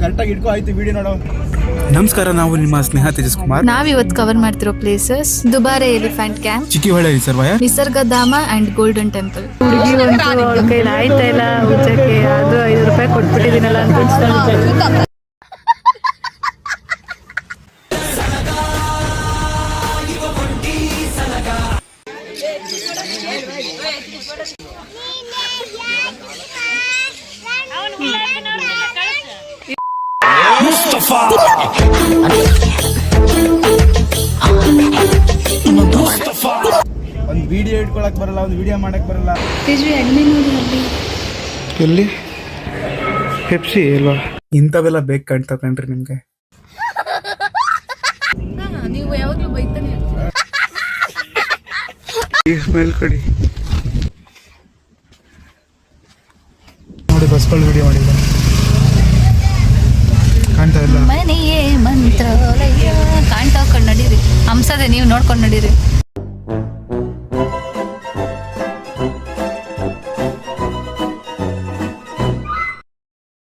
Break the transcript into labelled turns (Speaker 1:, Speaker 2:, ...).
Speaker 1: ಕರೆಕ್ಟಾಗಿ ಇಟ್ಕೋ ಆಯ್ತು ವಿಡಿಯೋ ನೋಡೋ.
Speaker 2: ನಮಸ್ಕಾರ, ನಾವು ನಿಮ್ಮ ಸ್ನೇಹ ತೇಜಸ್ ಕುಮಾರ್.
Speaker 3: ನಾವಿವತ್ತು ಕವರ್ ಮಾಡ್ತಿರೋ places Dubare elephant camp,
Speaker 2: Chiklihole reservoir,
Speaker 3: Nisargadhama and golden temple.
Speaker 4: ಹುಡುಗಿ ಒಂದು ಅವಳ ಕೈಲಿ ಆಯ್ತಾ ಇಲ್ಲ ಉಜ್ಜಕ್ಕೆ, ಅದು 5 ರೂಪಾಯಿ ಕೊಟ್ಬಿಟ್ಟಿದ್ದೀನಲ್ಲ ಅಂತ ಅನ್ಸ್ತಾ.
Speaker 1: ಒಂದು ವಿಡಿಯೋ ಇಟ್ಕೊಳಕ್ ಬರಲ್ಲ, ಒಂದು ವಿಡಿಯೋ ಮಾಡಕ್ ಬರಲ್ಲ.
Speaker 2: ಎಲ್ಲಿ ಪೆಪ್ಸಿ ಅಲ್ವಾ? ಇಂಥವೆಲ್ಲ ಬೇಕು ಕಾಣ್ತಾ ಕಣ್ರಿ ನಿಮ್ಗೆ.
Speaker 3: ನೀವು ಯಾವಾಗಲೂ ಬೈತಾನೆ
Speaker 2: ಈ ಸ್ಮೆಲ್ ಕಡಿ ನೋಡಿ, ಬಸ್ಗಳು ವಿಡಿಯೋ ಮಾಡಿಲ್ಲ ಕಾಣ್ತಾ ಇಲ್ಲ.
Speaker 3: ಮನೆಯೇ ಮಂತ್ರಾಲಯ ಕಾಣ್ತಾ ಹೋಗ್ಕೊಂಡು ನಡೀರಿ. ಹಂಸದೆ ನೀವು ನೋಡ್ಕೊಂಡು ನಡೀರಿ.